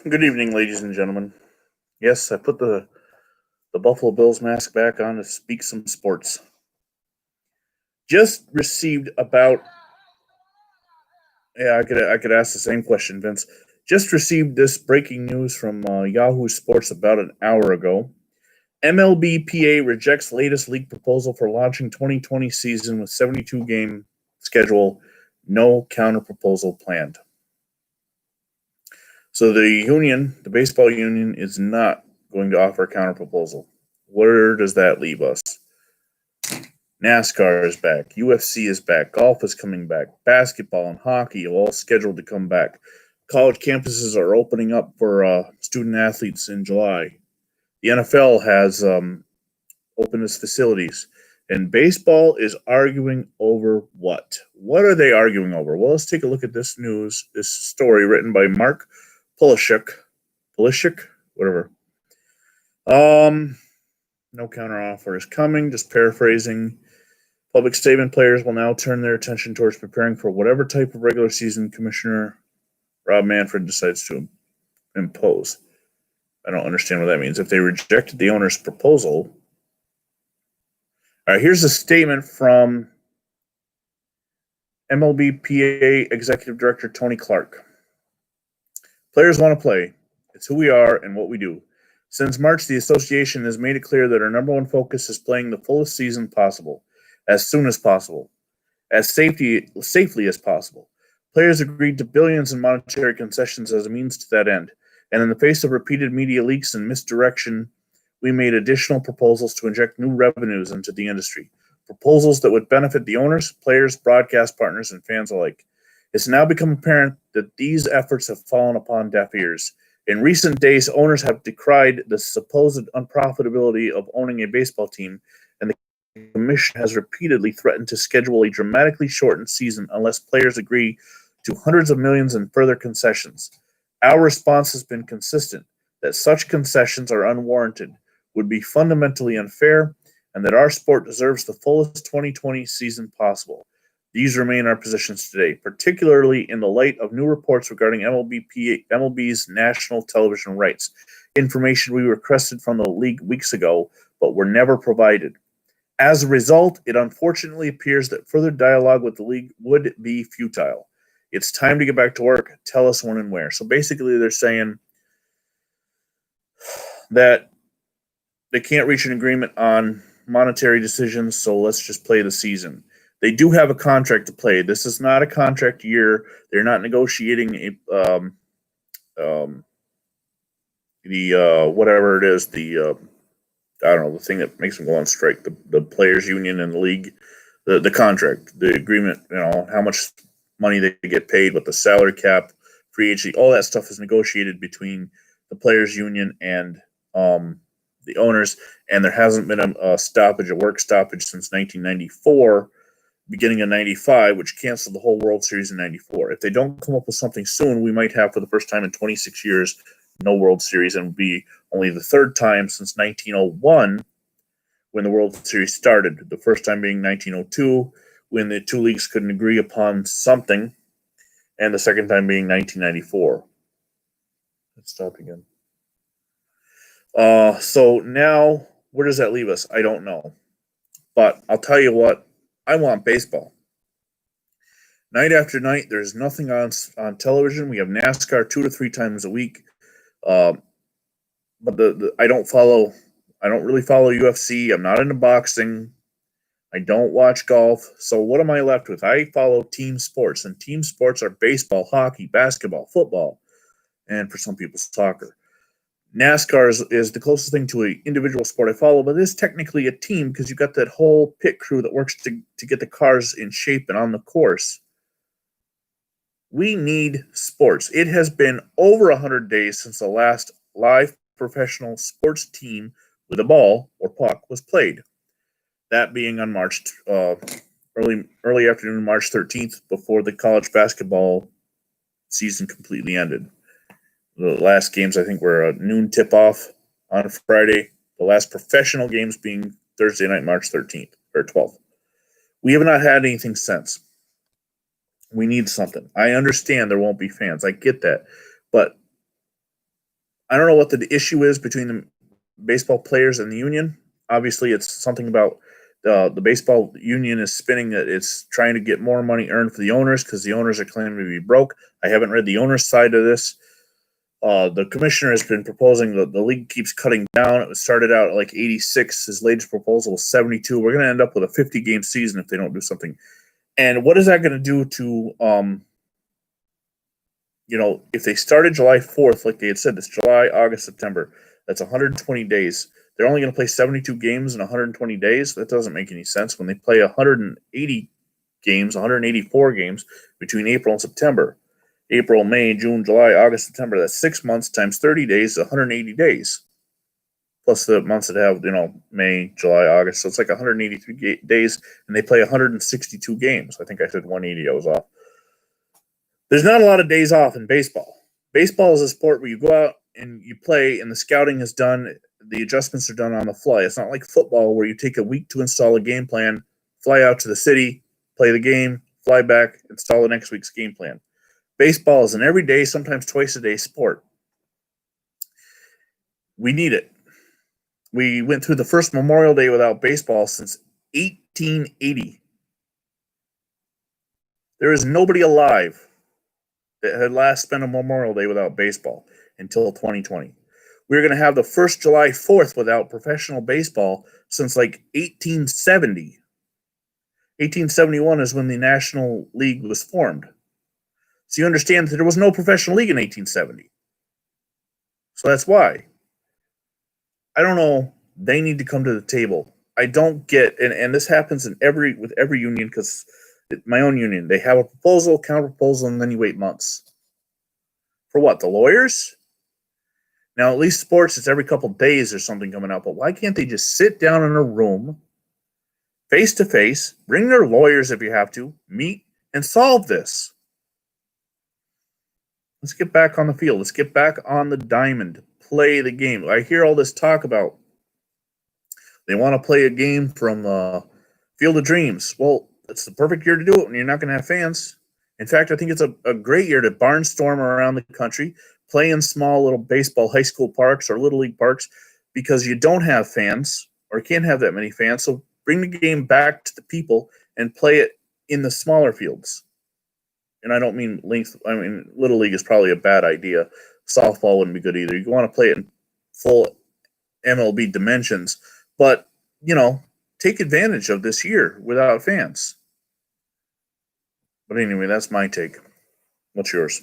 Good evening, ladies and gentlemen. Yes, I put the Buffalo Bills mask back on to speak some sports. Just received about I could ask the same question, Vince. Just received this breaking news from Yahoo Sports about an hour ago. MLBPA rejects latest league proposal for launching 2020 season with 72 game schedule, no counter proposal planned. So the baseball union, is not going to offer a counter proposal. Where does that leave us? NASCAR is back. UFC is back. Golf is coming back. Basketball and hockey are all scheduled to come back. College campuses are opening up for student athletes in July. The NFL has opened its facilities. And baseball is arguing over what? What are they arguing over? Well, let's take a look at this story written by Mark Polishuk, whatever. No counteroffer is coming. Just paraphrasing. Public statement players will now turn their attention towards preparing for whatever type of regular season Commissioner Rob Manfred decides to impose. I don't understand what that means. If they rejected the owner's proposal. All right, here's a statement from MLBPA Executive Director Tony Clark. Players want to play. It's who we are and what we do. Since March, the association has made it clear that our number one focus is playing the fullest season possible, as soon as possible, as safely as possible. Players agreed to billions in monetary concessions as a means to that end, and in the face of repeated media leaks and misdirection, we made additional proposals to inject new revenues into the industry, proposals that would benefit the owners, players, broadcast partners, and fans alike. It's now become apparent that these efforts have fallen upon deaf ears. In recent days, owners have decried the supposed unprofitability of owning a baseball team, and the commission has repeatedly threatened to schedule a dramatically shortened season unless players agree to hundreds of millions in further concessions. Our response has been consistent, that such concessions are unwarranted, would be fundamentally unfair, and that our sport deserves the fullest 2020 season possible. These remain our positions today, particularly in the light of new reports regarding MLB's national television rights, information we requested from the league weeks ago, but were never provided. As a result, it unfortunately appears that further dialogue with the league would be futile. It's time to get back to work. Tell us when and where. So basically, they're saying that they can't reach an agreement on monetary decisions, so let's just play the season. They do have a contract to play. This is not a contract year. They're not negotiating whatever it is, the thing that makes them go on strike, the players union and the league, the contract, the agreement, how much money they get paid, with the salary cap, free agency, all that stuff is negotiated between the players union and the owners, and there hasn't been a work stoppage since 1994, beginning of 95, which canceled the whole World Series in 94. If they don't come up with something soon, we might have, for the first time in 26 years, no World Series, and would be only the third time since 1901 when the World Series started. The first time being 1902, when the two leagues couldn't agree upon something, and the second time being 1994. Let's stop again. So now, where does that leave us? I don't know. But I'll tell you what, I want baseball. Night after night, there's nothing on television. We have NASCAR 2 to 3 times a week. But I don't really follow UFC. I'm not into boxing. I don't watch golf. So what am I left with? I follow team sports, and team sports are baseball, hockey, basketball, football, and for some people, soccer. NASCAR is the closest thing to an individual sport I follow, but it is technically a team because you've got that whole pit crew that works to get the cars in shape and on the course. We need sports. It has been over 100 days since the last live professional sports team with a ball or puck was played. That being on early afternoon, March 13th, before the college basketball season completely ended. The last games, I think, were a noon tip-off on Friday. The last professional games being Thursday night, March 13th or 12th. We have not had anything since. We need something. I understand there won't be fans. I get that. But I don't know what the issue is between the baseball players and the union. Obviously, it's something about the baseball union is spinning that it's trying to get more money earned for the owners because the owners are claiming to be broke. I haven't read the owners' side of this. The commissioner has been proposing that the league keeps cutting down. It started out at like 86. His latest proposal was 72. We're going to end up with a 50-game season if they don't do something. And what is that going to do to, if they started July 4th, like they had said, it's July, August, September. That's 120 days. They're only going to play 72 games in 120 days. That doesn't make any sense when they play 180 games, 184 games between April and September. April, May, June, July, August, September. That's 6 months times 30 days, 180 days. Plus the months that have, May, July, August. So it's like 183 days, and they play 162 games. I think I said 180. I was off. There's not a lot of days off in baseball. Baseball is a sport where you go out and you play, and the scouting is done. The adjustments are done on the fly. It's not like football where you take a week to install a game plan, fly out to the city, play the game, fly back, install the next week's game plan. Baseball is an everyday, sometimes twice a day sport. We need it. We went through the first Memorial Day without baseball since 1880. There is nobody alive that had last spent a Memorial Day without baseball until 2020. We're going to have the first July 4th without professional baseball since like 1870. 1871 is when the National League was formed. So you understand that there was no professional league in 1870. So that's why. I don't know. They need to come to the table. I don't get, and this happens with every union, because my own union, they have a proposal, counter proposal, and then you wait months. For what? The lawyers? Now, at least sports, it's every couple of days there's something coming out. But why can't they just sit down in a room, face to face, bring their lawyers if you have to, meet, and solve this? Let's get back on the field. Let's get back on the diamond. Play the game. I hear all this talk about they want to play a game from Field of Dreams. Well, it's the perfect year to do it when you're not going to have fans. In fact, I think it's a great year to barnstorm around the country, play in small little baseball high school parks or little league parks, because you don't have fans or can't have that many fans. So bring the game back to the people and play it in the smaller fields. And I don't mean length. I mean, Little League is probably a bad idea. Softball wouldn't be good either. You want to play it in full MLB dimensions. But, take advantage of this year without fans. But anyway, that's my take. What's yours?